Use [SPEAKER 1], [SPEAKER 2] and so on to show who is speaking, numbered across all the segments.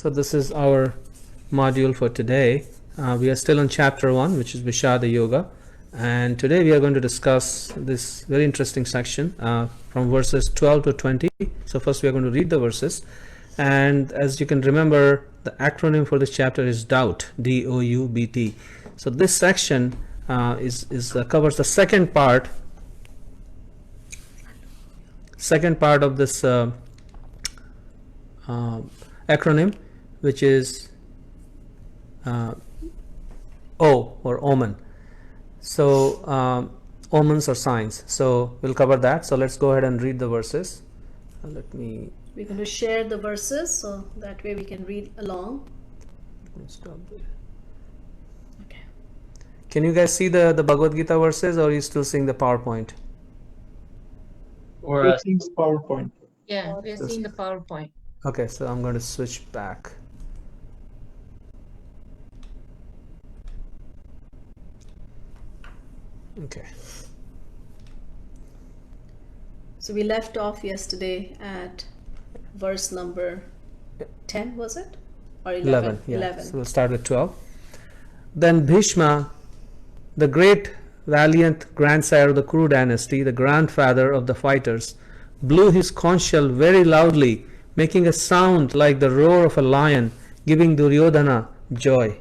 [SPEAKER 1] So this is our module for today. We are still on chapter 1, which is Vishada Yoga, and today we are going to discuss this very interesting section from verses 12 to 20. So first we are going to read the verses, and as you can remember, the acronym for this chapter is DOUBT, D-O-U-B-T. So this section covers the second part of this acronym, which is O, or omen. So omens or signs. So we'll cover that. So let's go ahead and read the verses.
[SPEAKER 2] We're going to share the verses so that way we can read along.
[SPEAKER 1] Stop there.
[SPEAKER 2] Okay.
[SPEAKER 1] Can you guys see the Bhagavad-Gita verses, or are you still seeing the PowerPoint?
[SPEAKER 3] Or seeing PowerPoint.
[SPEAKER 4] Yeah, we're seeing the PowerPoint.
[SPEAKER 1] Okay, so I'm going to switch back. Okay.
[SPEAKER 2] So we left off yesterday at verse number 10, was it? Or 11?
[SPEAKER 1] Yeah.
[SPEAKER 2] 11.
[SPEAKER 1] So we'll start with 12. Then Bhishma, the great valiant grandsire of the Kuru dynasty, the grandfather of the fighters, blew his conch shell very loudly, making a sound like the roar of a lion, giving Duryodhana joy.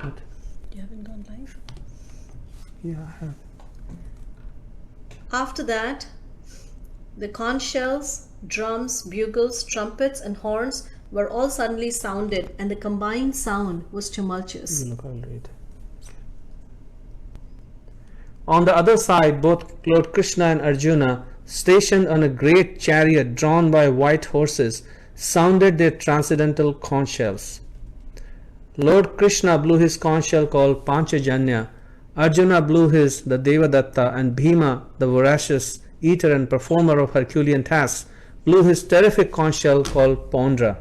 [SPEAKER 1] What?
[SPEAKER 2] You haven't gone live?
[SPEAKER 1] Yeah, I have.
[SPEAKER 2] After that, the conch shells, drums, bugles, trumpets, and horns were all suddenly sounded, and the combined sound was tumultuous.
[SPEAKER 1] Look, I'll read. On the other side, both Lord Krishna and Arjuna, stationed on a great chariot drawn by white horses, sounded their transcendental conch shells. Lord Krishna blew his conch shell called Panchajanya, Arjuna blew his, the Devadatta, and Bhima, the voracious eater and performer of Herculean tasks, blew his terrific conch shell called Pondra.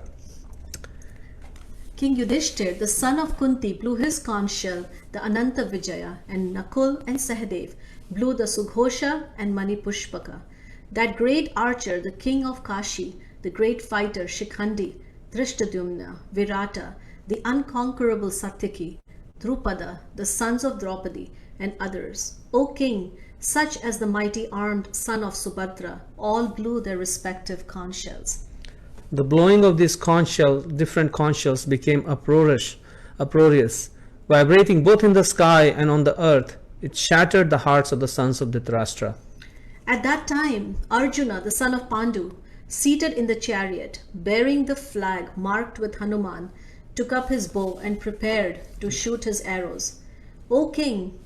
[SPEAKER 2] King Yudhishthir, the son of Kunti, blew his conch shell, the Ananta Vijaya, and Nakul and Sahadev blew the Sughosha and Manipushpaka. That great archer, the king of Kashi, the great fighter Shikhandi, Drishtadyumna, Virata, the unconquerable Satyaki, Drupada, the sons of Draupadi, and others. O king, such as the mighty armed son of Subhadra, all blew their respective conch shells.
[SPEAKER 1] The blowing of these different conch shells became uproarious, vibrating both in the sky and on the earth. It shattered the hearts of the sons of Dhritarashtra.
[SPEAKER 2] At that time, Arjuna, the son of Pandu, seated in the chariot, bearing the flag marked with Hanuman, took up his bow and prepared to shoot his arrows. O king,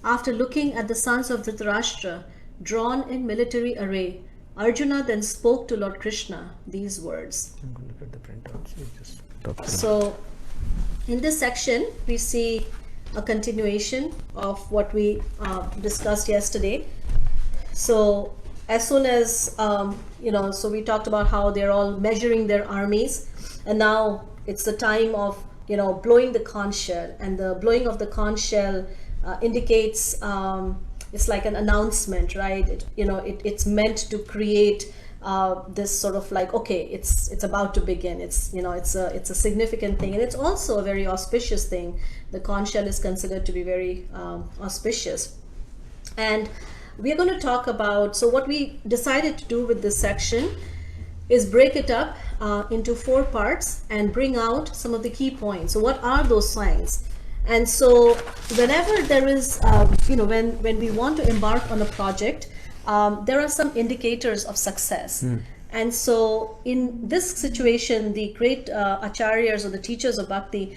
[SPEAKER 2] after looking at the sons of Dhritarashtra drawn in military array, Arjuna then spoke to Lord Krishna these words.
[SPEAKER 1] I'm going to look at the printout.
[SPEAKER 2] So in this section, we see a continuation of what we discussed yesterday. So as soon as, so we talked about how they're all measuring their armies, and now it's the time of, blowing the conch shell, and the blowing of the conch shell indicates, it's like an announcement, right? It's meant to create this sort of like, okay, it's about to begin. It's a significant thing, and it's also a very auspicious thing. The conch shell is considered to be very auspicious, and we're going to talk about. So what we decided to do with this section is break it up into 4 parts and bring out some of the key points. So what are those signs? And so whenever there is, when we want to embark on a project, there are some indicators of success. And so in this situation, the great acharyas or the teachers of bhakti,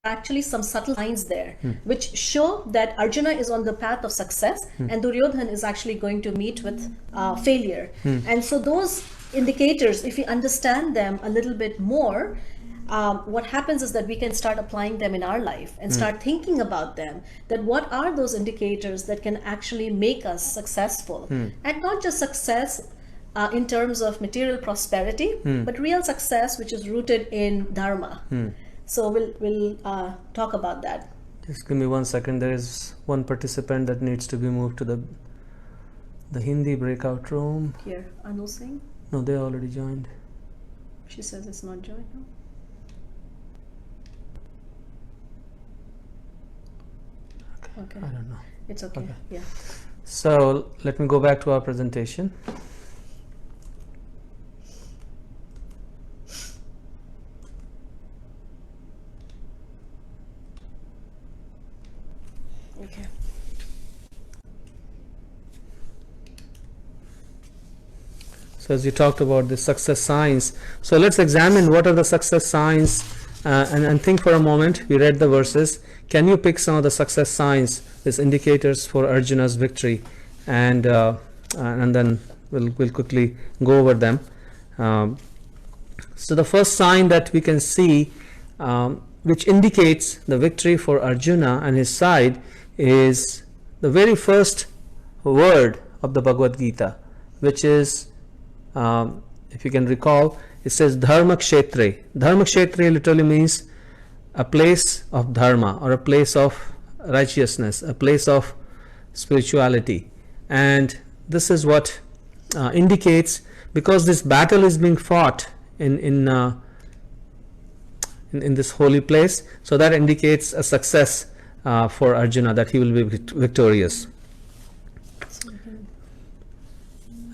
[SPEAKER 2] actually some subtle signs there which show that Arjuna is on the path of success and Duryodhana is actually going to meet with failure. And so those indicators, if we understand them a little bit more, what happens is that we can start applying them in our life and start thinking about them, that what are those indicators that can actually make us successful, and not just success in terms of material prosperity, but real success which is rooted in dharma. So we'll talk about that.
[SPEAKER 1] Just give me 1 second. There is one participant that needs to be moved to the Hindi breakout room.
[SPEAKER 2] Here, Anu Singh.
[SPEAKER 1] No, they already joined.
[SPEAKER 2] She says it's not joined. No? Okay.
[SPEAKER 1] I don't know.
[SPEAKER 2] It's okay.
[SPEAKER 1] Okay.
[SPEAKER 2] Yeah.
[SPEAKER 1] So let me go back to our presentation.
[SPEAKER 2] Okay.
[SPEAKER 1] So as you talked about the success signs, so let's examine what are the success signs, and think for a moment. We read the verses. Can you pick some of the success signs, these indicators for Arjuna's victory, and then we'll quickly go over them. So the first sign that we can see, which indicates the victory for Arjuna and his side, is the very first word of the Bhagavad-Gita, which is, if you can recall, it says Dharma Kshetre. Dharma Kshetre literally means a place of dharma, or a place of righteousness, a place of spirituality. And this is what indicates, because this battle is being fought in this holy place, so that indicates a success for Arjuna, that he will be victorious.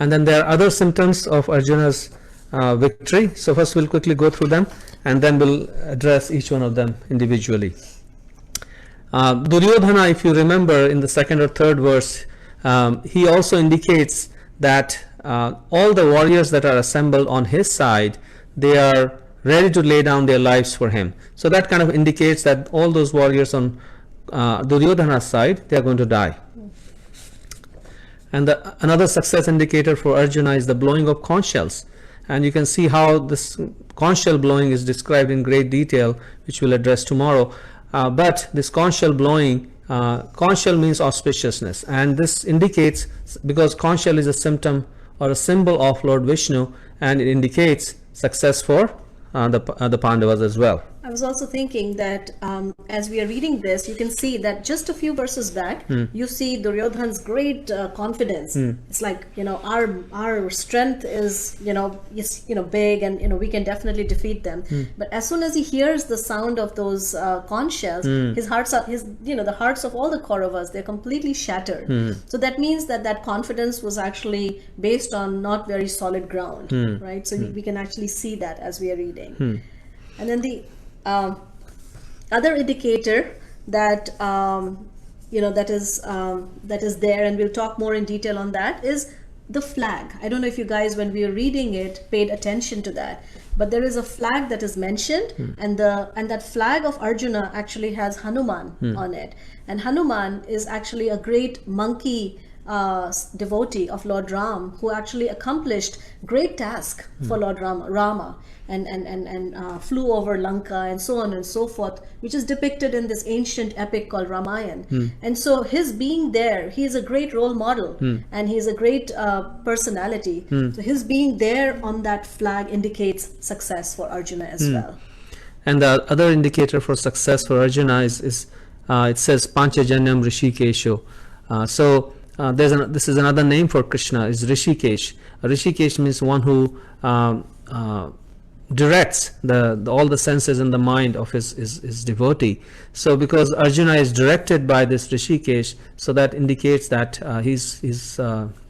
[SPEAKER 1] And then there are other symptoms of Arjuna's victory. So first we'll quickly go through them, and then we'll address each one of them individually. Duryodhana, if you remember in the second or third verse, he also indicates that all the warriors that are assembled on his side, they are ready to lay down their lives for him. So that kind of indicates that all those warriors on Duryodhana's side, they are going to die. And another success indicator for Arjuna is the blowing of conch shells. And you can see how this conch shell blowing is described in great detail, which we'll address tomorrow. But this conch shell blowing, conch shell means auspiciousness, and this indicates, because conch shell is a symptom or a symbol of Lord Vishnu, and it indicates success for the Pandavas as well.
[SPEAKER 2] I was also thinking that as we are reading this, you can see that just a few verses back, you see Duryodhan's great confidence. It's like, our strength is, big, and we can definitely defeat them. But as soon as he hears the sound of those conch shells, the hearts of all the Kauravas, they're completely shattered. So that means that confidence was actually based on not very solid ground, right? So we can actually see that as we are reading. And then the other indicator that that is there, and we'll talk more in detail on that, is the flag. I don't know if you guys, when we were reading it, paid attention to that, but there is a flag that is mentioned, and that flag of Arjuna actually has Hanuman on it, and Hanuman is actually a great monkey devotee of Lord Ram, who actually accomplished great task for Lord Rama, and flew over Lanka and so on and so forth, which is depicted in this ancient epic called Ramayana. And so his being there, he is a great role model, and he is a great personality. So his being there on that flag indicates success for Arjuna as well.
[SPEAKER 1] And the other indicator for success for Arjuna is it says Panchajanyam Rishikesho. This is another name for Krishna, is Rishikesh. Rishikesh means one who directs all the senses and the mind of his devotee. So because Arjuna is directed by this Rishikesh, so that indicates that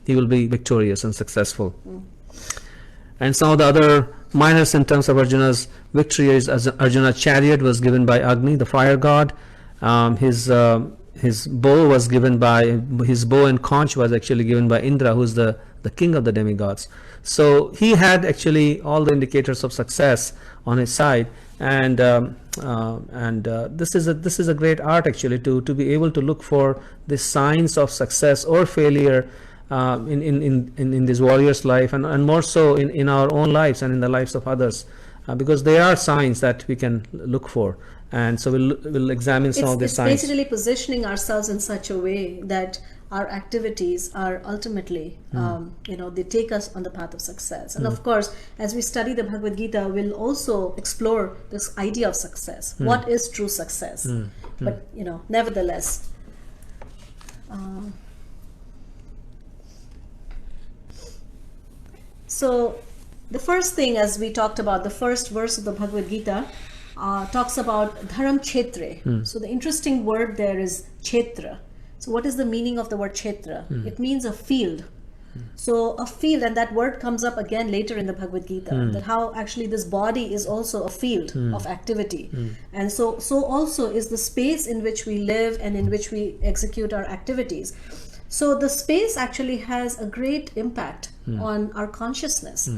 [SPEAKER 1] he will be victorious and successful. And some of the other minor symptoms of Arjuna's victory is, as Arjuna's chariot was given by Agni, the fire god. His bow was given by, his bow and conch was actually given by Indra, who is the king of the demigods. So he had actually all the indicators of success on his side, and this is a great art actually, to be able to look for the signs of success or failure in this warrior's life, and more so in our own lives and in the lives of others, because there are signs that we can look for. And so we'll examine some of the signs.
[SPEAKER 2] It's basically positioning ourselves in such a way that our activities are ultimately, they take us on the path of success. And of course, as we study the Bhagavad-Gita, we'll also explore this idea of success. What is true success? But, nevertheless, so the first thing, as we talked about, the first verse of the Bhagavad Gita talks about dharam kshetre. So the interesting word there is kshetra. So what is the meaning of the word kshetra? It means a field. So a field, and that word comes up again later in the Bhagavad Gita, that how actually this body is also a field of activity. And so also is the space in which we live and in which we execute our activities. So the space actually has a great impact on our consciousness.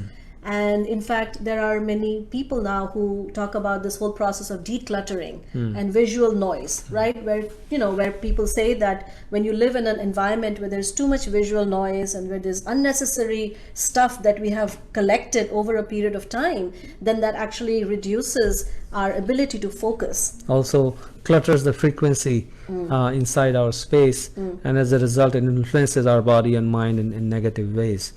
[SPEAKER 2] And in fact, there are many people now who talk about this whole process of decluttering and visual noise, right? Where, where people say that when you live in an environment where there's too much visual noise and where there's unnecessary stuff that we have collected over a period of time, then that actually reduces our ability to focus.
[SPEAKER 1] Also clutters the frequency inside our space, and as a result it influences our body and mind in negative ways.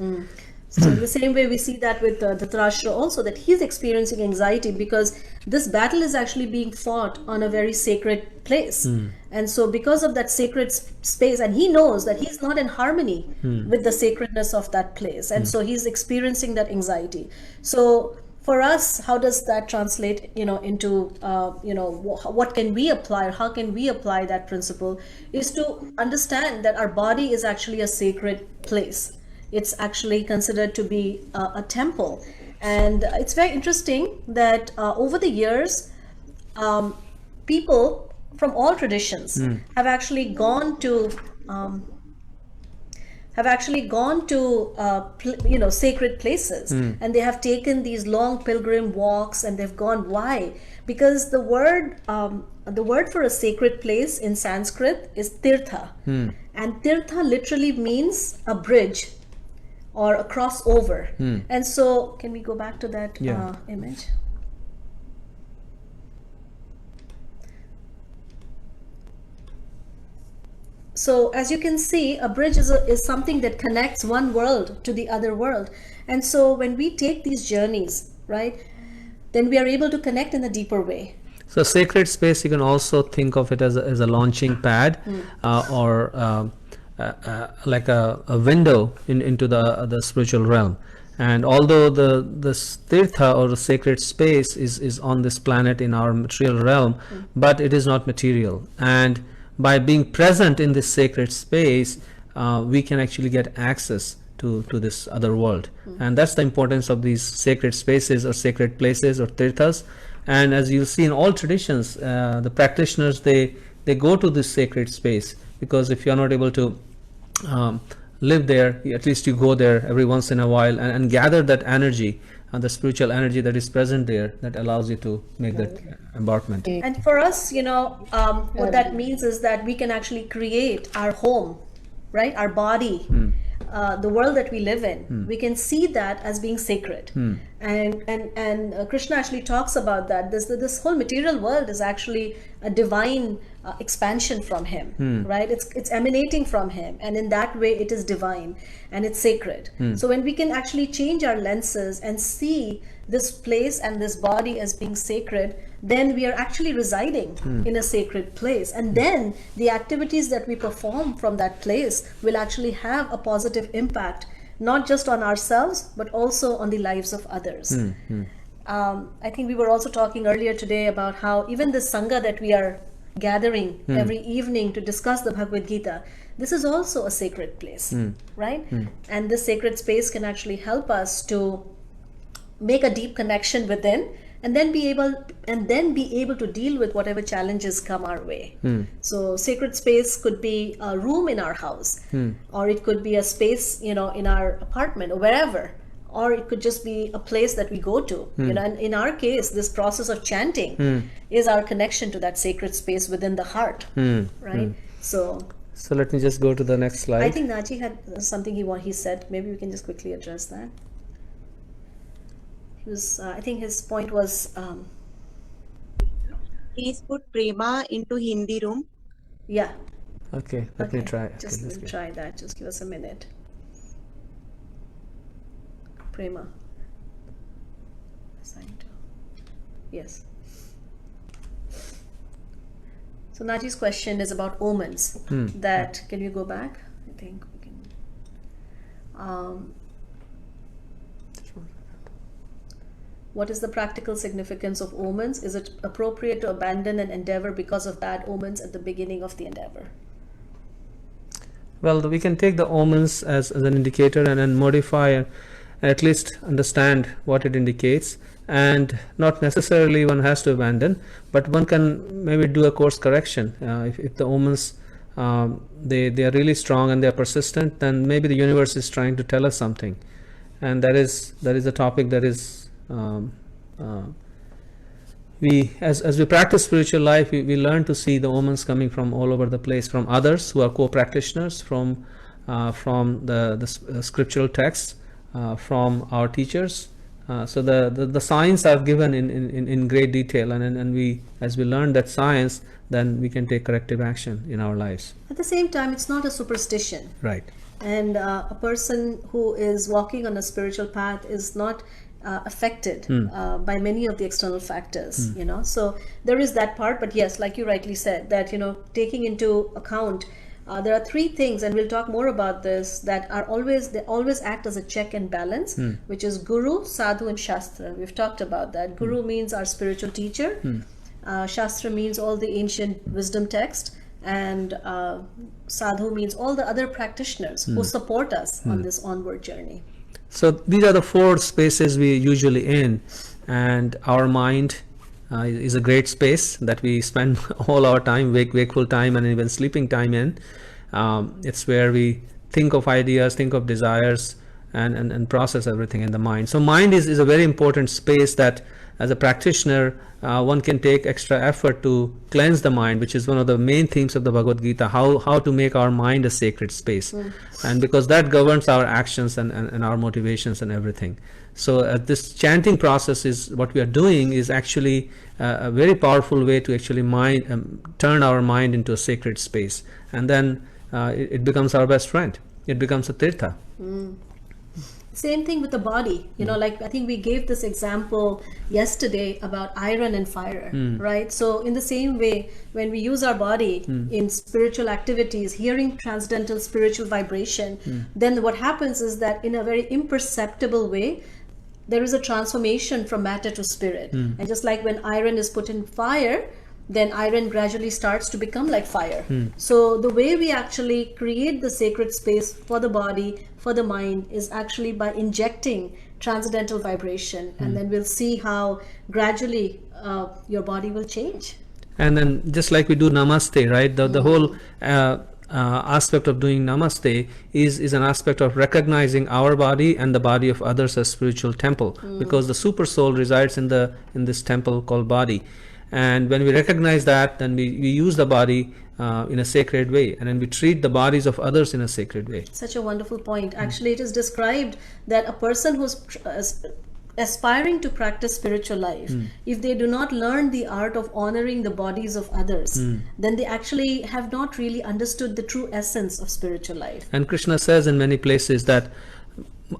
[SPEAKER 2] So in the same way, we see that with Dhritarashtra also, that he's experiencing anxiety because this battle is actually being fought on a very sacred place. And so because of that sacred space, and he knows that he's not in harmony with the sacredness of that place. And so he's experiencing that anxiety. So for us, how does that translate, into, what can we apply, or how can we apply that principle, is to understand that our body is actually a sacred place. It's actually considered to be a temple. And it's very interesting that over the years, people from all traditions have actually gone to sacred places, and they have taken these long pilgrim walks, and they've gone. Why? Because the word for a sacred place in Sanskrit is tirtha, and tirtha literally means a bridge or a crossover. And so, can we go back to that image? So as you can see, a bridge is something that connects one world to the other world. And so when we take these journeys, right, then we are able to connect in a deeper way.
[SPEAKER 1] So sacred space, you can also think of it as a launching pad, or like a window into the spiritual realm. And although the tirtha or the sacred space is on this planet in our material realm, but it is not material. And by being present in this sacred space, we can actually get access to this other world. And that's the importance of these sacred spaces or sacred places or tirthas. And as you'll see in all traditions, the practitioners, they go to this sacred space, because if you're not able to live there, at least you go there every once in a while and gather that energy, the spiritual energy that is present there, that allows you to make that embarkment.
[SPEAKER 2] And for us, what that means is that we can actually create our home, right? Our body, the world that we live in. We can see that as being sacred. And Krishna actually talks about that. This whole material world is actually a divine expansion from him, right? It's emanating from him, and in that way it is divine and it's sacred. So when we can actually change our lenses and see this place and this body as being sacred, then we are actually residing in a sacred place. And then the activities that we perform from that place will actually have a positive impact, not just on ourselves, but also on the lives of others. I think we were also talking earlier today about how even the Sangha that we are gathering every evening to discuss the Bhagavad Gita, this is also a sacred place, right? And this sacred space can actually help us to make a deep connection within, and then be able to deal with whatever challenges come our way. So sacred space could be a room in our house, or it could be a space, in our apartment or wherever, or it could just be a place that we go to. And in our case, this process of chanting is our connection to that sacred space within the heart, right? So
[SPEAKER 1] let me just go to the next slide.
[SPEAKER 2] I think Nachi had something he said. Maybe we can just quickly address that. I think his point was,
[SPEAKER 3] please put Prema into Hindi room.
[SPEAKER 2] Yeah.
[SPEAKER 1] Okay, let me try.
[SPEAKER 2] We'll try that. Just give us a minute. Prema. Assigned to. Yes. So Naji's question is about omens. Can you go back? I think we can. What is the practical significance of omens? Is it appropriate to abandon an endeavor because of bad omens at the beginning of the endeavor?
[SPEAKER 1] Well, we can take the omens as an indicator and then modify and at least understand what it indicates, and not necessarily one has to abandon, but one can maybe do a course correction. If the omens they are really strong and they are persistent, then maybe the universe is trying to tell us something, and that is a topic that is we as we practice spiritual life, we learn to see the omens coming from all over the place, from others who are co-practitioners, from the scriptural texts, from our teachers. So the signs are given in great detail, and we, as we learn that science, then we can take corrective action in our lives.
[SPEAKER 2] At the same time, it's not a superstition.
[SPEAKER 1] Right.
[SPEAKER 2] And a person who is walking on a spiritual path is not affected by many of the external factors, you know. So there is that part, but yes, like you rightly said, that, you know, taking into account, there are three things, and we'll talk more about this, that are they always act as a check and balance, which is Guru, Sadhu, and Shastra. We've talked about that. Guru means our spiritual teacher. Shastra means all the ancient wisdom text, and Sadhu means all the other practitioners who support us on this onward journey.
[SPEAKER 1] So these are the four spaces we usually in, and our mind is a great space that we spend all our time, wakeful time and even sleeping time in. It's where we think of ideas, think of desires, and process everything in the mind. So mind is a very important space that, as a practitioner, one can take extra effort to cleanse the mind, which is one of the main themes of the Bhagavad-Gita, how to make our mind a sacred space. And because that governs our actions and our motivations and everything. So this chanting process is what we are doing is actually a very powerful way to actually turn our mind into a sacred space. And then it becomes our best friend. It becomes a tirtha.
[SPEAKER 2] Same thing with the body, you know, like I think we gave this example yesterday about iron and fire, right? So in the same way, when we use our body in spiritual activities, hearing transcendental spiritual vibration, then what happens is that in a very imperceptible way, there is a transformation from matter to spirit. And just like when iron is put in fire, then iron gradually starts to become like fire. So the way we actually create the sacred space for the body, for the mind, is actually by injecting transcendental vibration, and then we'll see how gradually your body will change.
[SPEAKER 1] And then just like we do namaste, right? The whole aspect of doing namaste is an aspect of recognizing our body and the body of others as spiritual temple, because the super soul resides in this temple called body. And when we recognize that, then we use the body in a sacred way, and then we treat the bodies of others in a sacred way.
[SPEAKER 2] Such a wonderful point. Actually, it is described that a person who's aspiring to practice spiritual life, if they do not learn the art of honoring the bodies of others, then they actually have not really understood the true essence of spiritual life.
[SPEAKER 1] And Krishna says in many places that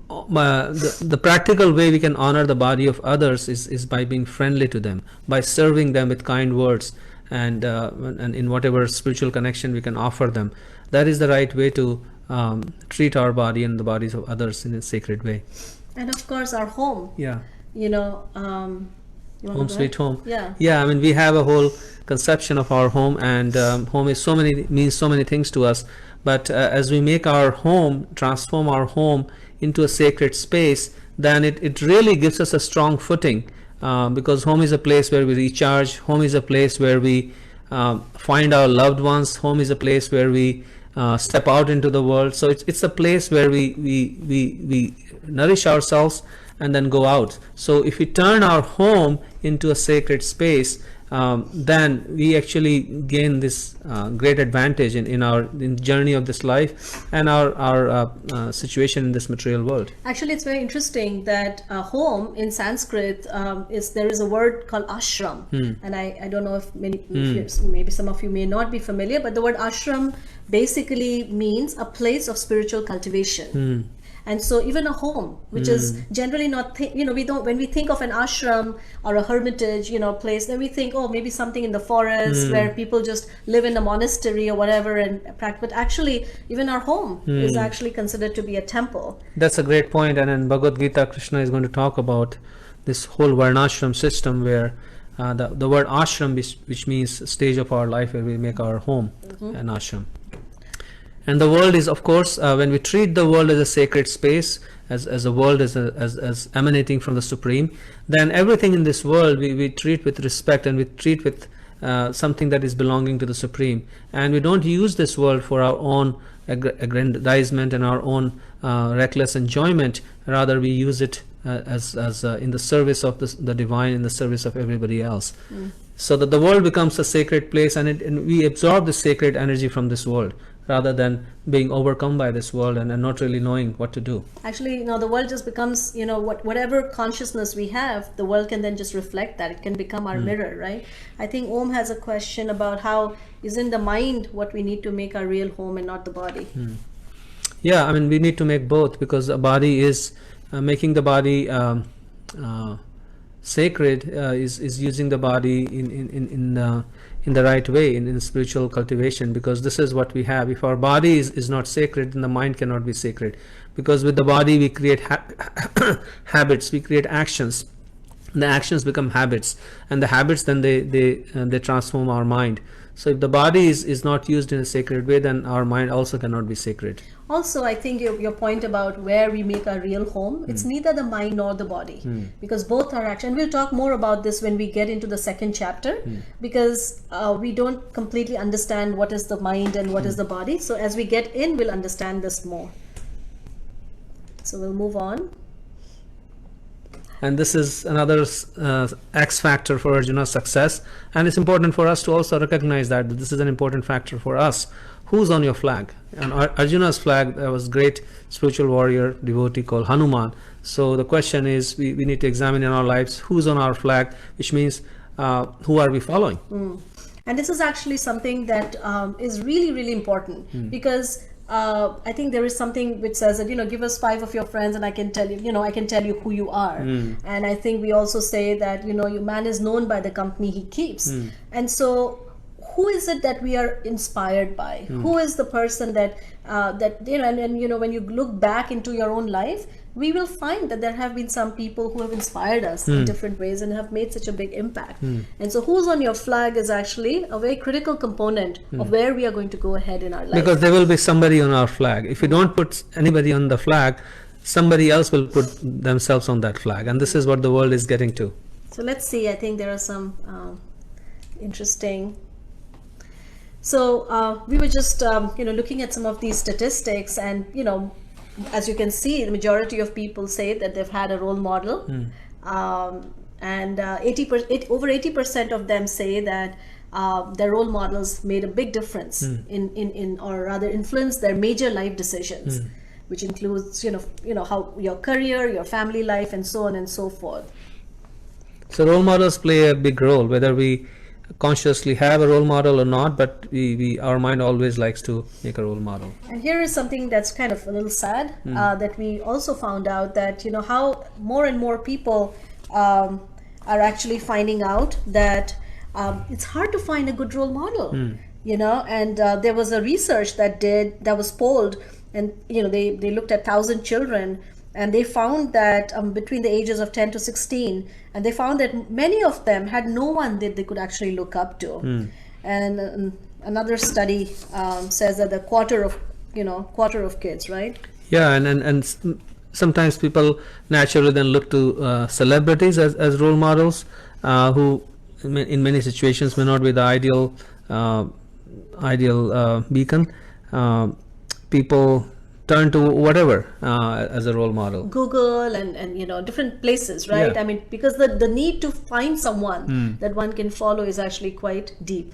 [SPEAKER 1] the practical way we can honor the body of others is by being friendly to them, by serving them with kind words, and in whatever spiritual connection we can offer them. That is the right way to treat our body and the bodies of others in a sacred way.
[SPEAKER 2] And of course, our home.
[SPEAKER 1] Yeah.
[SPEAKER 2] You know,
[SPEAKER 1] Home sweet home.
[SPEAKER 2] Yeah.
[SPEAKER 1] Yeah. I mean, we have a whole conception of our home, and home is means so many things to us. But as we make our home, transform our home into a sacred space, then it really gives us a strong footing, because home is a place where we recharge. Home is a place where we find our loved ones. Home is a place where we step out into the world. So it's a place where we nourish ourselves and then go out. So if we turn our home into a sacred space, then we actually gain this great advantage in journey of this life and our situation in this material world.
[SPEAKER 2] Actually, it's very interesting that home in Sanskrit there is a word called ashram, and I don't know if maybe some of you may not be familiar, but the word ashram basically means a place of spiritual cultivation. And so even a home, which is generally not, when we think of an ashram or a hermitage, place, then we think, oh, maybe something in the forest where people just live in a monastery or whatever and practice. But actually, even our home is actually considered to be a temple.
[SPEAKER 1] That's a great point. And in Bhagavad-Gita, Krishna is going to talk about this whole varnashram system where the word ashram, which means stage of our life where we make our home, an ashram. And the world is, of course, when we treat the world as a sacred space, as a world as emanating from the Supreme, then everything in this world we treat with respect, and we treat with something that is belonging to the Supreme. And we don't use this world for our own aggrandizement and our own reckless enjoyment. Rather, we use it as in the service of the divine, in the service of everybody else. So that the world becomes a sacred place, and we absorb the sacred energy from this world, rather than being overcome by this world and not really knowing what to do.
[SPEAKER 2] Actually, the world just becomes, whatever consciousness we have, the world can then just reflect that. It can become our mirror, right? I think Om has a question about how isn't the mind what we need to make our real home and not the body?
[SPEAKER 1] Yeah, I mean, we need to make both, because the body is making the body sacred, is using the body in the right way, in spiritual cultivation, because this is what we have. If our body is not sacred, then the mind cannot be sacred, because with the body we create habits, we create actions. The actions become habits, and the habits then they transform our mind. So if the body is not used in a sacred way, then our mind also cannot be sacred.
[SPEAKER 2] Also, I think your point about where we make our real home, it's neither the mind nor the body, because both are action. We'll talk more about this when we get into the second chapter, because we don't completely understand what is the mind and what is the body. So as we get in, we'll understand this more. So we'll move on.
[SPEAKER 1] And this is another X factor for Arjuna's success, and it's important for us to also recognize that this is an important factor for us. Who's on your flag? And Arjuna's flag, there was great spiritual warrior devotee called Hanuman. So the question is, we need to examine in our lives who's on our flag, which means who are we following?
[SPEAKER 2] And this is actually something that is really, really important, because I think there is something which says that, give us 5 of your friends and I can tell you, I can tell you who you are. And I think we also say that, man is known by the company he keeps. And so who is it that we are inspired by? Who is the person that, when you look back into your own life, we will find that there have been some people who have inspired us in different ways and have made such a big impact. And so who's on your flag is actually a very critical component of where we are going to go ahead in our life.
[SPEAKER 1] Because there will be somebody on our flag. If we don't put anybody on the flag, somebody else will put themselves on that flag. And this is what the world is getting to.
[SPEAKER 2] So let's see. I think there are some interesting... So we were just, looking at some of these statistics, and, as you can see, the majority of people say that they've had a role model, and over 80% of them say that their role models made a big difference in or rather influenced their major life decisions, which includes, how your career, your family life, and so on and so forth.
[SPEAKER 1] So role models play a big role, whether we consciously have a role model or not, but our mind always likes to make a role model.
[SPEAKER 2] And here is something that's kind of a little sad, that we also found out that how more and more people are actually finding out that it's hard to find a good role model. And there was a research that was polled, and they looked at 1,000 children, and they found that between the ages of 10 to 16, and they found that many of them had no one that they could actually look up to. And another study says that a quarter of kids, right?
[SPEAKER 1] Yeah, and sometimes people naturally then look to celebrities as role models, who in many situations may not be the ideal beacon. People turn to whatever as a role model.
[SPEAKER 2] Google and different places, right?
[SPEAKER 1] Yeah.
[SPEAKER 2] I mean, because the need to find someone that one can follow is actually quite deep.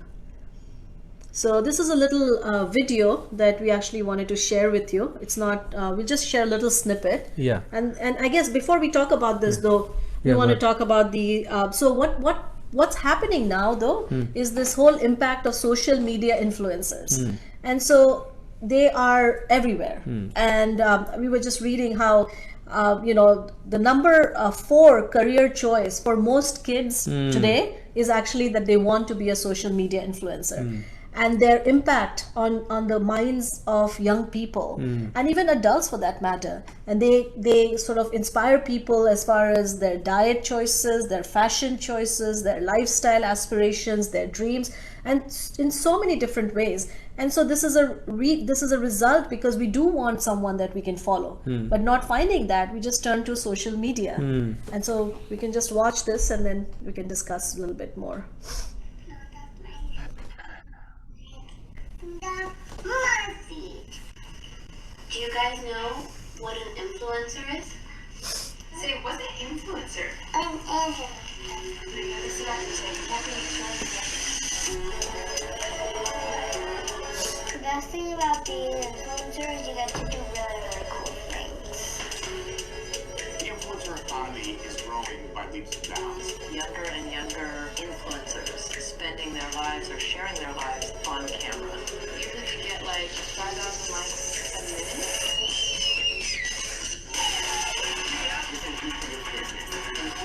[SPEAKER 2] So this is a little video that we actually wanted to share with you. It's not, we'll just share a little snippet.
[SPEAKER 1] Yeah.
[SPEAKER 2] And I guess before we talk about this though, we want to talk about the, so what's happening now though, is this whole impact of social media influencers. And so they are everywhere. And we were just reading how, the number 4 career choice for most kids today is actually that they want to be a social media influencer. and their impact on the minds of young people and even adults for that matter. And they sort of inspire people as far as their diet choices, their fashion choices, their lifestyle aspirations, their dreams, and in so many different ways. And so this is a result because we do want someone that we can follow, but not finding that, we just turn to social media. And so we can just watch this and then we can discuss a little bit more.
[SPEAKER 5] Do you guys know what an influencer is? Say, what's an influencer?
[SPEAKER 6] The best thing about being an influencer is you get to do really, really cool things.
[SPEAKER 7] The influencer economy is growing by leaps and bounds.
[SPEAKER 8] Younger and younger influencers spending their lives or sharing their lives on camera.
[SPEAKER 5] Even if you get like 5,000 likes a minute.
[SPEAKER 8] We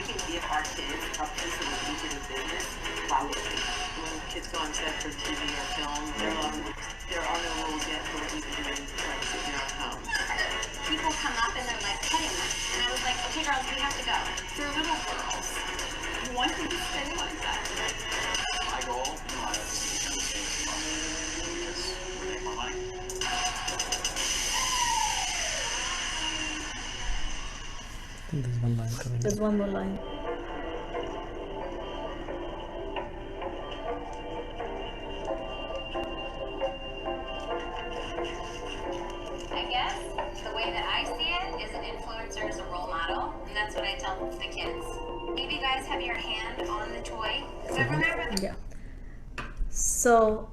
[SPEAKER 8] can give our kids a piece of the lucrative business while looking. When kids go on set for TV or film, there are no rules yet for what you can do like sitting at home.
[SPEAKER 5] People come up and they're like cutting them. And I was like, okay girls, we have to go. They're little girls. Why would you spend like that?
[SPEAKER 7] My goal in life is to become the same because we make more money.
[SPEAKER 1] I think there's one line coming.
[SPEAKER 2] There's one more line.
[SPEAKER 5] I guess the way that I see it is an influencer is a role model, and that's what I tell the kids. Maybe you guys have your hand on the toy. So remember
[SPEAKER 2] Yeah. So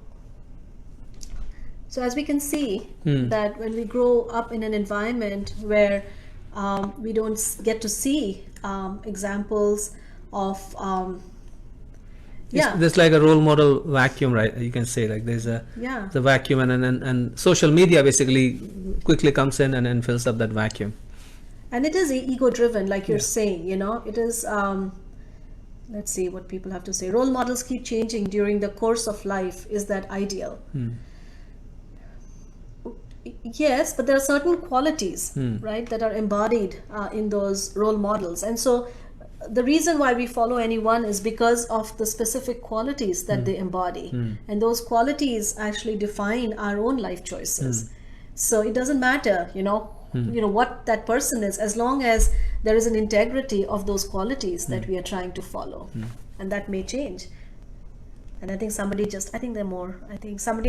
[SPEAKER 2] as we can see that when we grow up in an environment where we don't get to see examples of
[SPEAKER 1] There's like a role model vacuum, right? You can say like there's a
[SPEAKER 2] Yeah.
[SPEAKER 1] the vacuum, and social media basically quickly comes in and fills up that vacuum.
[SPEAKER 2] and it is ego driven, like you're saying, you know, it is let's see what people have to say. Role models keep changing during the course of life. Is that ideal? Yes, but there are certain qualities, right, that are embodied in those role models. And so the reason why we follow anyone is because of the specific qualities that they embody. And those qualities actually define our own life choices. So it doesn't matter, you know, what that person is, as long as there is an integrity of those qualities that we are trying to follow. And that may change. And I think somebody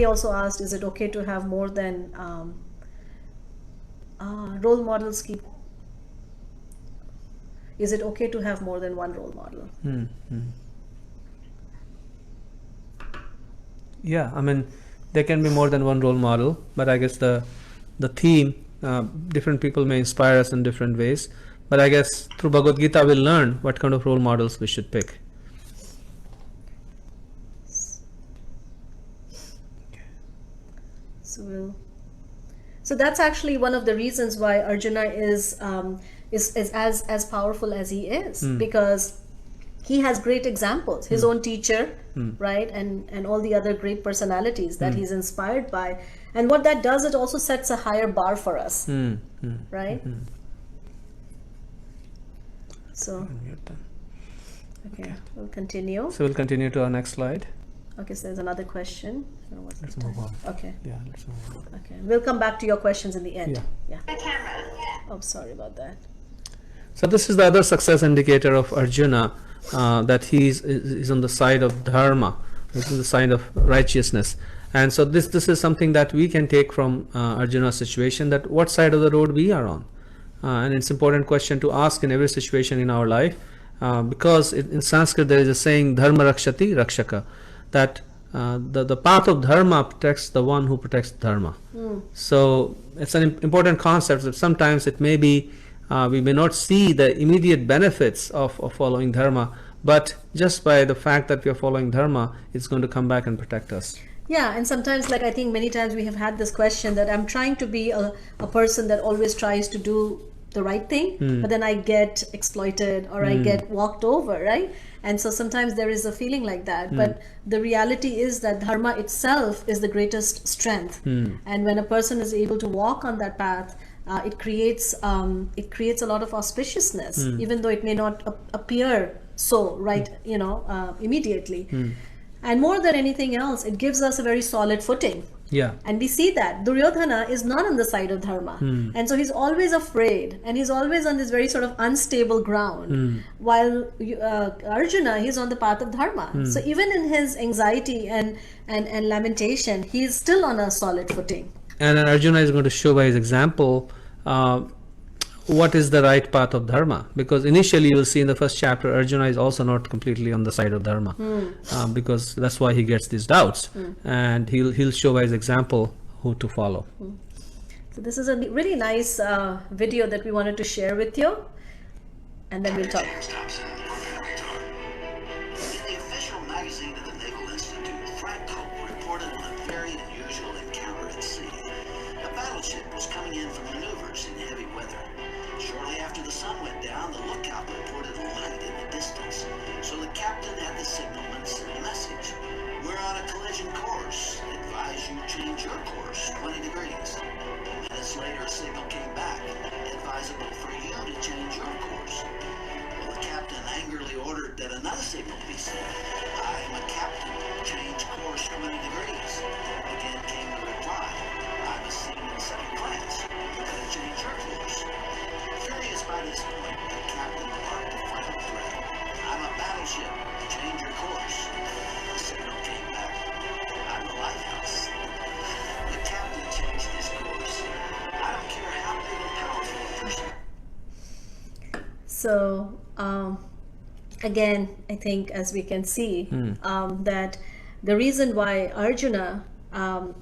[SPEAKER 2] also asked, is it okay to have more than role models is it okay to have more than one role model?
[SPEAKER 1] Yeah, I mean, there can be more than one role model, but I guess the theme, different people may inspire us in different ways. But I guess through Bhagavad-Gita we'll learn what kind of role models we should pick.
[SPEAKER 2] So that's actually one of the reasons why Arjuna is as powerful as he is, because he has great examples, his own teacher, right, and all the other great personalities that he's inspired by. And what that does, it also sets a higher bar for us, right? So, okay, we'll continue.
[SPEAKER 1] So we'll continue to our next slide.
[SPEAKER 2] Okay, so there's another question. I don't know what's the
[SPEAKER 1] Let's
[SPEAKER 2] time.
[SPEAKER 1] move on.
[SPEAKER 2] Okay,
[SPEAKER 1] Yeah, let's move on.
[SPEAKER 2] okay. We'll come back to your questions in the end.
[SPEAKER 1] Yeah.
[SPEAKER 5] the camera.
[SPEAKER 2] Oh, sorry about that.
[SPEAKER 1] So this is the other success indicator of Arjuna, that he's on the side of dharma, he's on the side of righteousness. And so this is something that we can take from Arjuna's situation, that what side of the road we are on. And it's an important question to ask in every situation in our life, because in Sanskrit there is a saying, dharma rakshati rakshaka, that the path of dharma protects the one who protects dharma. So it's an important concept that sometimes it may be we may not see the immediate benefits of following dharma, but just by the fact that we are following dharma, it's going to come back and protect us.
[SPEAKER 2] Yeah, and sometimes, like, I think many times we have had this question that I'm trying to be a person that always tries to do the right thing, but then I get exploited or I get walked over, right? And so sometimes there is a feeling like that. But the reality is that dharma itself is the greatest strength. And when a person is able to walk on that path, it creates a lot of auspiciousness, even though it may not appear so, right, immediately. And more than anything else, it gives us a very solid footing.
[SPEAKER 1] Yeah.
[SPEAKER 2] And we see that Duryodhana is not on the side of dharma. And so he's always afraid, and he's always on this very sort of unstable ground. While Arjuna, he's on the path of dharma. So even in his anxiety and lamentation, he's still on a solid footing.
[SPEAKER 1] And then Arjuna is going to show by his example what is the right path of dharma, because initially you will see in the first chapter Arjuna is also not completely on the side of dharma, because that's why he gets these doubts, and he'll show by his example who to follow.
[SPEAKER 2] So this is a really nice video that we wanted to share with you, and then we'll talk.
[SPEAKER 9] James Dobson, Bhagavad-Gita. In the official magazine of the Naval Institute, Frank Cope reported on a very unusual encounter at sea. A battleship was coming in for maneuvers in heavy weather. Shortly after the sun went down, the lookout reported a light in the distance. So the captain had the signalman send a message. We're on a collision course. Advise you change your course 20 degrees. Minutes later, a signal came back. Advisable for you to change your course. Well, the captain angrily ordered that another signal be sent. I am a captain. Change course 20 degrees. Again came the reply. I'm a seaman second class. You gotta change your course. Furious by this point, the captain barked a final threat. I'm a battleship. Change your course. The signal came back. I'm the lighthouse. The captain changed his course. I don't care how big and powerful a person.
[SPEAKER 2] So again, I think as we can see, that the reason why Arjuna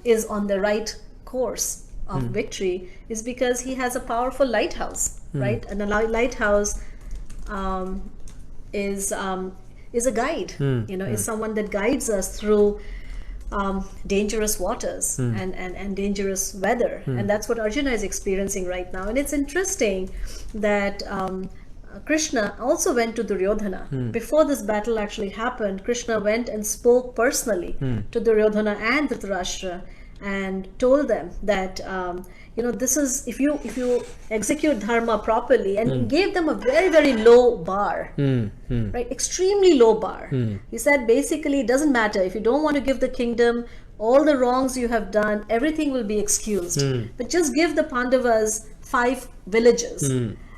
[SPEAKER 2] is on the right course of victory is because he has a powerful lighthouse, right? And a lighthouse is a guide, is someone that guides us through dangerous waters and dangerous weather. And that's what Arjuna is experiencing right now. And it's interesting that Krishna also went to Duryodhana. Before this battle actually happened, Krishna went and spoke personally to Duryodhana and Dhritarashtra and told them that this is, if you execute dharma properly, and he gave them a very, very low bar, right, extremely low bar. He said basically it doesn't matter if you don't want to give the kingdom, all the wrongs you have done, everything will be excused, but just give the Pandavas 5 villages.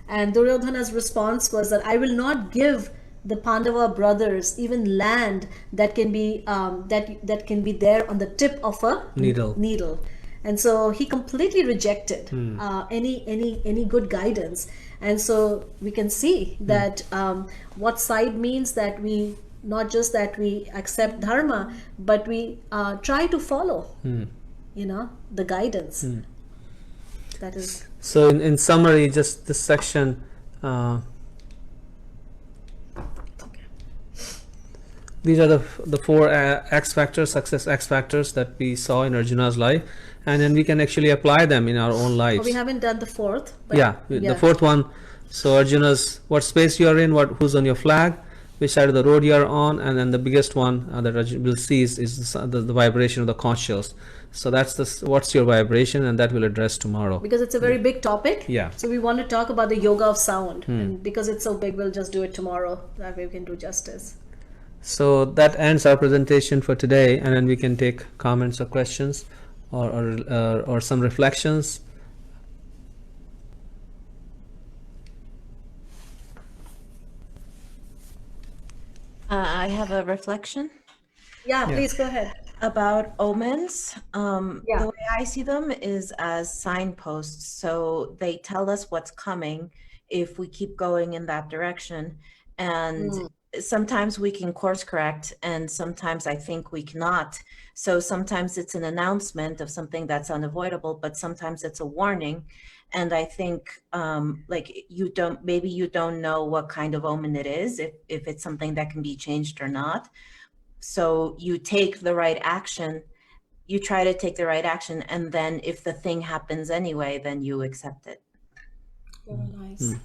[SPEAKER 2] And Duryodhana's response was that I will not give the Pandava brothers even land that can be that can be there on the tip of a needle. And so he completely rejected any good guidance. And so we can see that what side means that we not just that we accept dharma, but we try to follow the guidance. That is.
[SPEAKER 1] So in summary, just this section, these are the 4 X factors, success X factors that we saw in Arjuna's life, and then we can actually apply them in our own lives.
[SPEAKER 2] Oh, we haven't done the 4th. But
[SPEAKER 1] The 4th one. So Arjuna's, what space you are in, who's on your flag, which side of the road you are on, and then the biggest one that Arjuna will see is the vibration of the conscious. So that's what's your vibration, and that we'll address tomorrow.
[SPEAKER 2] Because it's a very big topic.
[SPEAKER 1] Yeah.
[SPEAKER 2] So we want to talk about the yoga of sound. And because it's so big, we'll just do it tomorrow. That way we can do justice.
[SPEAKER 1] So that ends our presentation for today, and then we can take comments or questions or some reflections.
[SPEAKER 3] I have a reflection
[SPEAKER 2] Yeah, please go ahead.
[SPEAKER 3] about omens.
[SPEAKER 2] Yeah.
[SPEAKER 3] The way I see them is as signposts. So they tell us what's coming if we keep going in that direction. And sometimes we can course correct, and sometimes I think we cannot. So sometimes it's an announcement of something that's unavoidable, but sometimes it's a warning. And I think maybe you don't know what kind of omen it is, if it's something that can be changed or not. So you take the right action, you try to take the right action, and then if the thing happens anyway, then you accept it.
[SPEAKER 2] Very nice.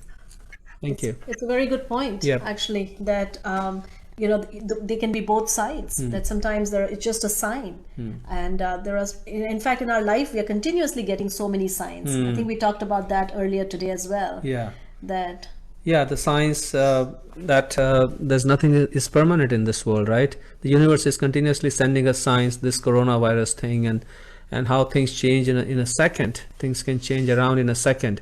[SPEAKER 1] Thank you.
[SPEAKER 2] It's a very good point,
[SPEAKER 1] Yep.
[SPEAKER 2] actually, that they can be both sides. That sometimes it's just a sign, and in fact, in our life, we are continuously getting so many signs. I think we talked about that earlier today as well.
[SPEAKER 1] Yeah.
[SPEAKER 2] That
[SPEAKER 1] Yeah, the signs that there's nothing is permanent in this world, right? The universe is continuously sending us signs, this coronavirus thing, and how things change in a second. Things can change around in a second.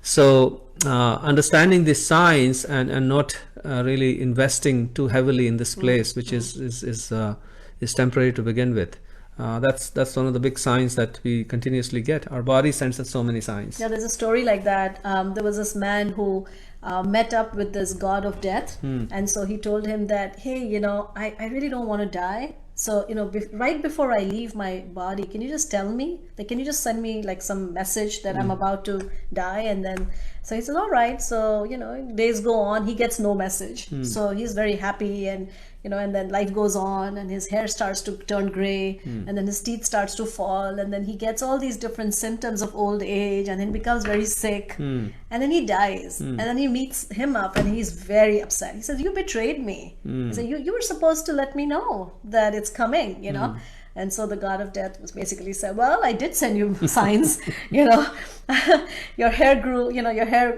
[SPEAKER 1] So understanding these signs and not really investing too heavily in this place, which is temporary to begin with. That's one of the big signs that we continuously get. Our body sends us so many signs.
[SPEAKER 2] there's a story like that. There was this man who met up with this god of death, and so he told him that, hey, I really don't want to die. So, right before I leave my body, can you just tell me? Like, can you just send me like some message that I'm about to die? And then, so he says, all right. So, days go on, he gets no message. So he's very happy, and, and then life goes on, and his hair starts to turn gray, and then his teeth starts to fall, and then he gets all these different symptoms of old age, and then becomes very sick, and then he dies, and then he meets him up, and he's very upset. He says, you betrayed me. He said, you were supposed to let me know that it's coming, And so the god of death was basically said, well, I did send you signs, your hair grew, your hair,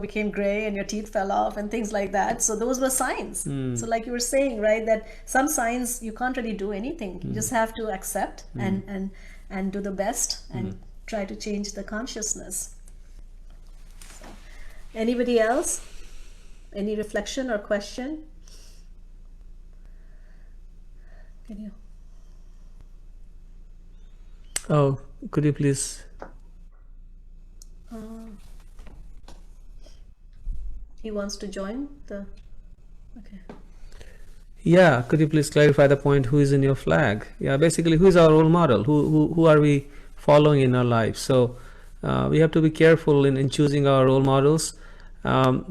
[SPEAKER 2] became gray, and your teeth fell off, and things like that. So those were signs. So like you were saying, right, that some signs you can't really do anything. You just have to accept and do the best and try to change the consciousness. So, anybody else? Any reflection or question? Can you?
[SPEAKER 1] Oh, could you please?
[SPEAKER 2] He wants to join the. Okay.
[SPEAKER 1] Yeah, could you please clarify the point? Who is in your flag? Yeah, basically, who is our role model? Who are we following in our life? So we have to be careful in choosing our role models,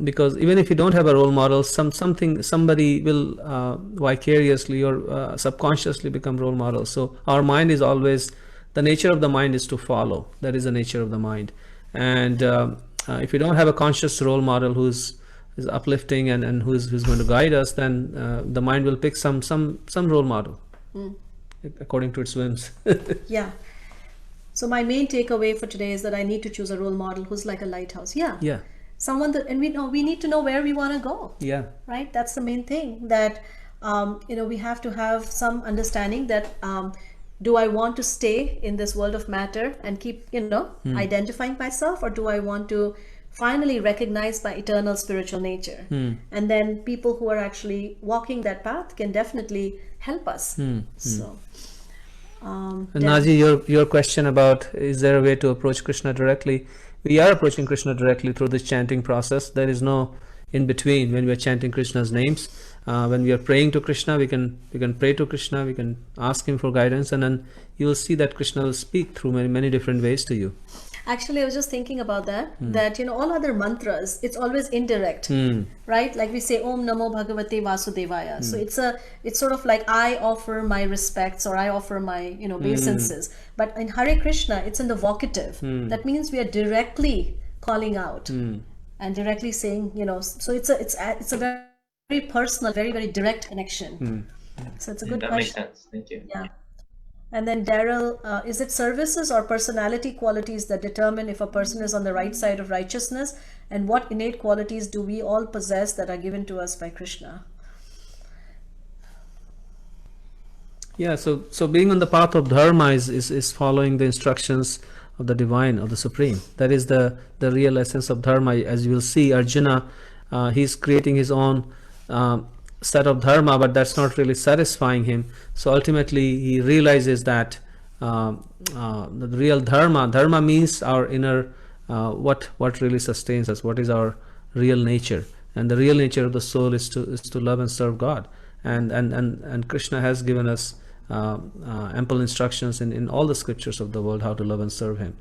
[SPEAKER 1] because even if you don't have a role model, somebody will vicariously or subconsciously become role models. So our mind is always, the nature of the mind is to follow. That is the nature of the mind. And if you don't have a conscious role model who's uplifting and who's going to guide us, then the mind will pick some role model according to its whims.
[SPEAKER 2] Yeah. So my main takeaway for today is that I need to choose a role model who's like a lighthouse. Yeah. Someone that, and we need to know where we want to go.
[SPEAKER 1] Yeah.
[SPEAKER 2] Right. That's the main thing, that we have to have some understanding that do I want to stay in this world of matter and keep identifying myself, or do I want to finally recognized my eternal spiritual nature? And then people who are actually walking that path can definitely help us. So
[SPEAKER 1] and Naji, your question about is there a way to approach Krishna directly? We are approaching Krishna directly through this chanting process. There is no in between when we are chanting Krishna's names. When we are praying to Krishna, we can pray to Krishna, we can ask him for guidance, and then you will see that Krishna will speak through many different ways to you.
[SPEAKER 2] Actually, I was just thinking about that, that, all other mantras, it's always indirect, right? Like we say, Om Namo Bhagavate Vasudevaya. So it's sort of like I offer my respects, or I offer my, obeisances. But in Hare Krishna, it's in the vocative. That means we are directly calling out and directly saying, so it's a very personal, very, very direct connection. So it's a good
[SPEAKER 10] that
[SPEAKER 2] question.
[SPEAKER 10] makes sense. Thank you.
[SPEAKER 2] Yeah. And then Daryl, is it services or personality qualities that determine if a person is on the right side of righteousness? And what innate qualities do we all possess that are given to us by Krishna?
[SPEAKER 1] Yeah, so being on the path of dharma is following the instructions of the divine, of the supreme. That is the real essence of dharma. As you will see, Arjuna, he's creating his own set of dharma, but that's not really satisfying him. So ultimately he realizes that the real dharma means our inner, what really sustains us, what is our real nature. And the real nature of the soul is to love and serve God. And Krishna has given us ample instructions in all the scriptures of the world how to love and serve him.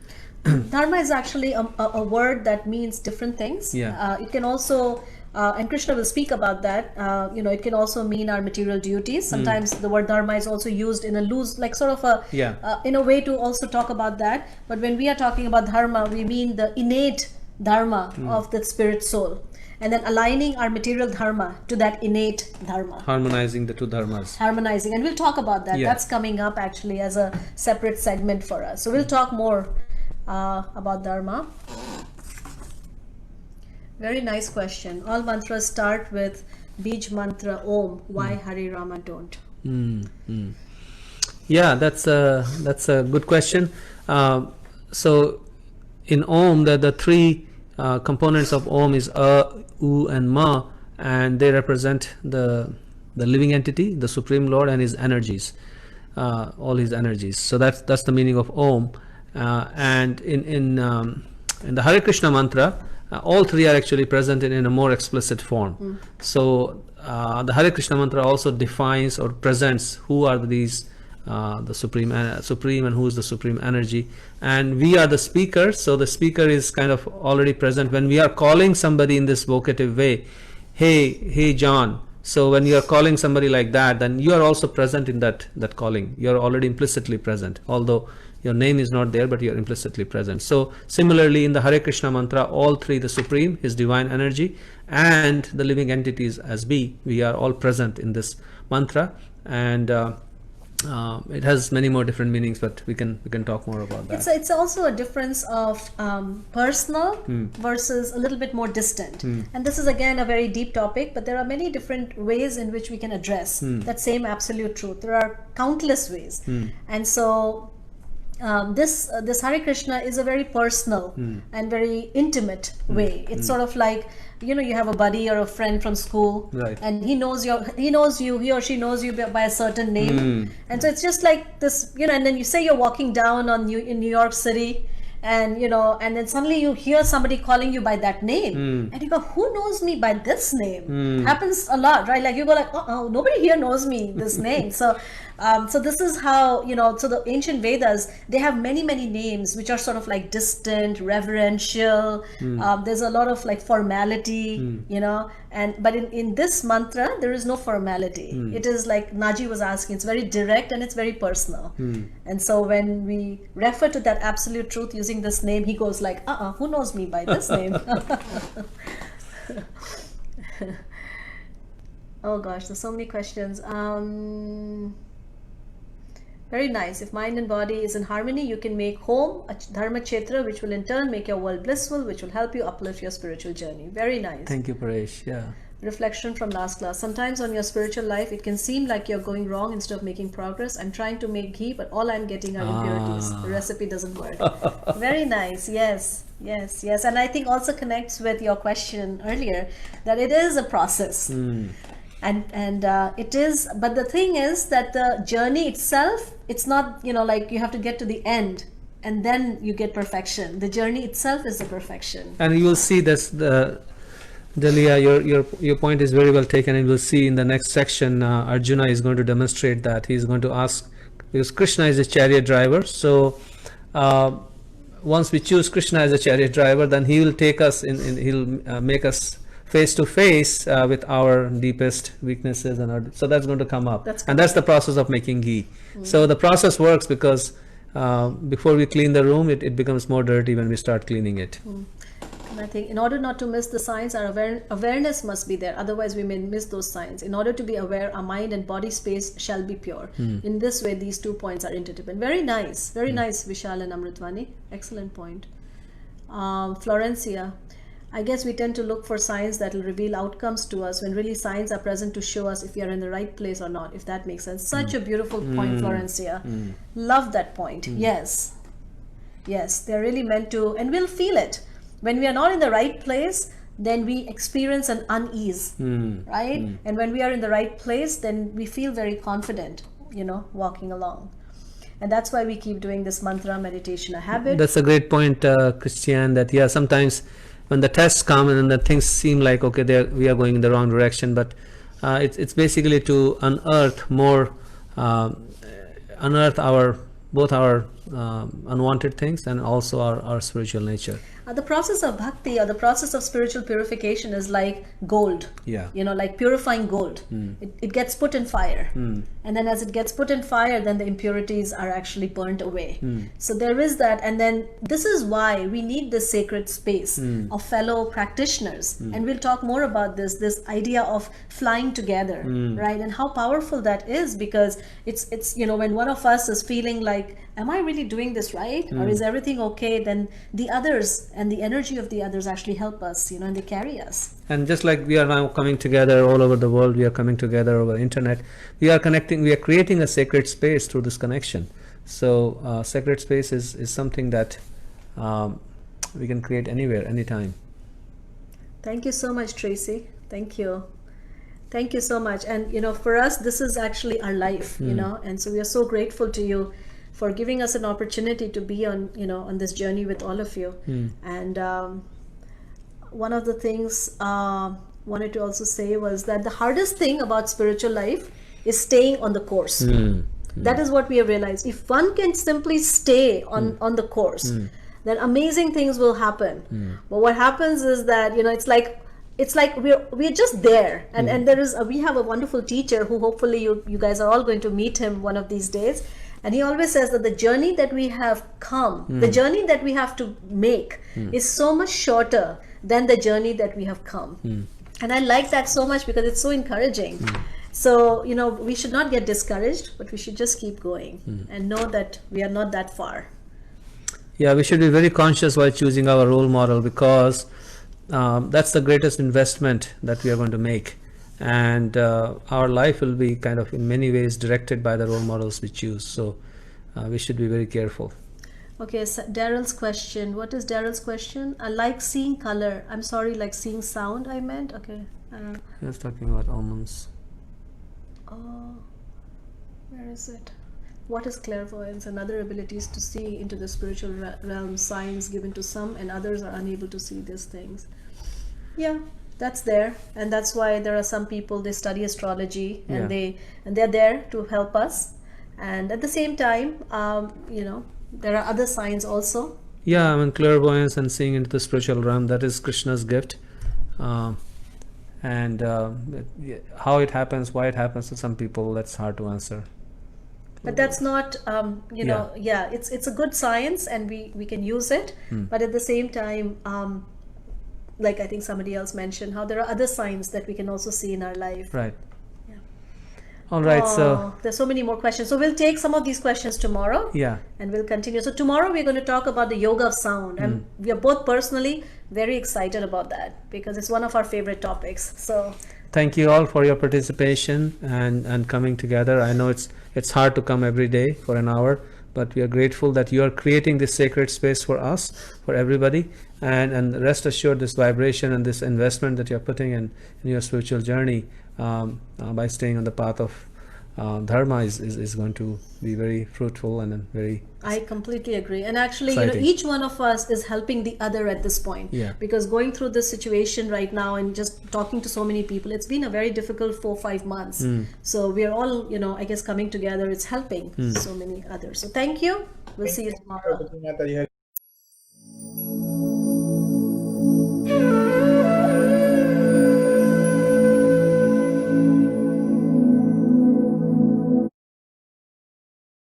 [SPEAKER 2] Dharma is actually a word that means different things.
[SPEAKER 1] Yeah.
[SPEAKER 2] It can also, and Krishna will speak about that, it can also mean our material duties. Sometimes the word dharma is also used in a loose, like sort of a, in a way to also talk about that. But when we are talking about dharma, we mean the innate dharma of the spirit soul, and then aligning our material dharma to that innate dharma.
[SPEAKER 1] Harmonizing the two dharmas.
[SPEAKER 2] Harmonizing, and we'll talk about that.
[SPEAKER 1] Yeah.
[SPEAKER 2] That's coming up actually as a separate segment for us. So we'll talk more about dharma. Very nice question. All mantras start with Bij mantra Om. Why Hare Rama don't?
[SPEAKER 1] Yeah, that's a good question. So in Om, the three components of Om is U, and Ma, and they represent the living entity, the Supreme Lord, and his energies, all his energies. So that's the meaning of Om. And in the Hare Krishna mantra, all three are actually present in a more explicit form. So the Hare Krishna mantra also defines or presents who are these the supreme and who is the supreme energy, and we are the speaker. So the speaker is kind of already present when we are calling somebody in this vocative way. Hey John. So when you are calling somebody like that, then you are also present in that calling. You are already implicitly present, although your name is not there, but you are implicitly present. So similarly in the Hare Krishna mantra, all three, the supreme, his divine energy, and the living entities as we are all present in this mantra. And it has many more different meanings, but we can talk more about that.
[SPEAKER 2] It's also a difference of personal versus a little bit more distant. And this is again a very deep topic, but there are many different ways in which we can address that same absolute truth. There are countless ways. And so this Hare Krishna is a very personal and very intimate way. It's sort of like, you know, you have a buddy or a friend from school,
[SPEAKER 1] right,
[SPEAKER 2] and he knows you, he or she knows you by a certain name, and so it's just like this, you know. And then you say you're walking down in New York City, and you know, and then suddenly you hear somebody calling you by that name, and you go, who knows me by this name? Happens a lot, right? Like you go like, oh, nobody here knows me this name. So so this is how, you know, so the ancient Vedas, they have many names which are sort of like distant, reverential. There's a lot of like formality, you know, but in this mantra there is no formality. It is like Naji was asking, it's very direct and it's very personal. And so when we refer to that absolute truth using this name, he goes like, who knows me by this name? Oh gosh, there's so many questions. Very nice. If mind and body is in harmony, you can make home a dharma kshetra, which will in turn make your world blissful, which will help you uplift your spiritual journey. Very nice.
[SPEAKER 1] Thank you, Paresh. Yeah.
[SPEAKER 2] Reflection from last class. Sometimes on your spiritual life, it can seem like you're going wrong instead of making progress. I'm trying to make ghee, but all I'm getting are impurities. The recipe doesn't work. Very nice. Yes. And I think also connects with your question earlier that it is a process. And it is, but the thing is that the journey itself, it's not, you know, like you have to get to the end and then you get perfection. The journey itself is the perfection.
[SPEAKER 1] And you will see this, Delia, your point is very well taken, and we'll see in the next section Arjuna is going to demonstrate that. He's going to ask, because Krishna is a chariot driver, so once we choose Krishna as a chariot driver, then he will take us he'll make us face to face with our deepest weaknesses, and so that's going to come up. That's the process of making ghee. So the process works because before we clean the room, it becomes more dirty when we start cleaning it.
[SPEAKER 2] And I think in order not to miss the signs, our awareness must be there. Otherwise, we may miss those signs. In order to be aware, our mind and body space shall be pure. In this way, these 2 points are interdependent. Very nice, Vishal and Amritvani. Excellent point. Florencia. I guess we tend to look for signs that will reveal outcomes to us when really signs are present to show us if we are in the right place or not, if that makes sense. Such a beautiful point, Florencia. Love that point. Yes, they're really meant to, and we'll feel it. When we are not in the right place, then we experience an unease, right? And when we are in the right place, then we feel very confident, you know, walking along. And that's why we keep doing this mantra meditation a habit.
[SPEAKER 1] That's a great point, Christian, that sometimes when the tests come and the things seem like, okay, we are going in the wrong direction, but it's basically to unearth both our unwanted things and also our spiritual nature.
[SPEAKER 2] the process of bhakti or the process of spiritual purification is like gold.
[SPEAKER 1] Yeah.
[SPEAKER 2] You know, like purifying gold. It gets put in fire. And then as it gets put in fire, then the impurities are actually burnt away. So there is that. And then this is why we need this sacred space of fellow practitioners. And we'll talk more about this idea of flying together, right? And how powerful that is, because it's you know, when one of us is feeling like, am I really doing this right? Or is everything okay? Then the others and the energy of the others actually help us, you know, and they carry us.
[SPEAKER 1] And just like we are now coming together all over the world, we are coming together over the internet, we are connecting, we are creating a sacred space through this connection. So sacred space is something that we can create anywhere, anytime.
[SPEAKER 2] Thank you so much, Tracy. Thank you. Thank you so much. And, you know, for us, this is actually our life, you know, and so we are so grateful to you for giving us an opportunity to be on, you know, on this journey with all of you. And one of the things wanted to also say was that the hardest thing about spiritual life is staying on the course. That is what we have realized. If one can simply stay on the course, then amazing things will happen. But what happens is that, you know, it's like we're just there, and there is we have a wonderful teacher who hopefully you guys are all going to meet him one of these days, and he always says that the journey that we have come, the journey that we have to make is so much shorter than the journey that we have come. And I like that so much because it's so encouraging. So, you know, we should not get discouraged, but we should just keep going and know that we are not that far.
[SPEAKER 1] Yeah, we should be very conscious while choosing our role model, because that's the greatest investment that we are going to make. And our life will be kind of in many ways directed by the role models we choose. So we should be very careful.
[SPEAKER 2] Okay, so Daryl's question. What is Daryl's question? I like seeing color. I'm sorry, like seeing sound, I meant. Okay.
[SPEAKER 1] He was talking about almonds.
[SPEAKER 2] Oh, where is it? What is clairvoyance and other abilities to see into the spiritual realm, signs given to some and others are unable to see these things? Yeah, that's there, and that's why there are some people, they study astrology and they're there to help us, and at the same time, you know, there are other signs also.
[SPEAKER 1] Yeah, I mean, clairvoyance and seeing into the spiritual realm, that is Krishna's gift. And how it happens, why it happens to some people, that's hard to answer.
[SPEAKER 2] But that's not, you know, it's a good science and we can use it. But at the same time, like I think somebody else mentioned, how there are other signs that we can also see in our life.
[SPEAKER 1] Right.
[SPEAKER 2] Yeah.
[SPEAKER 1] All right, so
[SPEAKER 2] there's so many more questions. So we'll take some of these questions tomorrow.
[SPEAKER 1] Yeah.
[SPEAKER 2] And we'll continue. So tomorrow we're going to talk about the yoga of sound. And we are both personally very excited about that because it's one of our favorite topics. So
[SPEAKER 1] thank you all for your participation and coming together. I know it's hard to come every day for an hour, but we are grateful that you are creating this sacred space for us, for everybody, and rest assured this vibration and this investment that you're putting in your spiritual journey by staying on the path of dharma is going to be very fruitful and very
[SPEAKER 2] I completely agree. And actually,
[SPEAKER 1] exciting.
[SPEAKER 2] You know, each one of us is helping the other at this point.
[SPEAKER 1] Yeah.
[SPEAKER 2] Because going through this situation right now and just talking to so many people, it's been a very difficult 4-5 months. So we're all, you know, I guess coming together, it's helping so many others. So thank you. We'll see you tomorrow.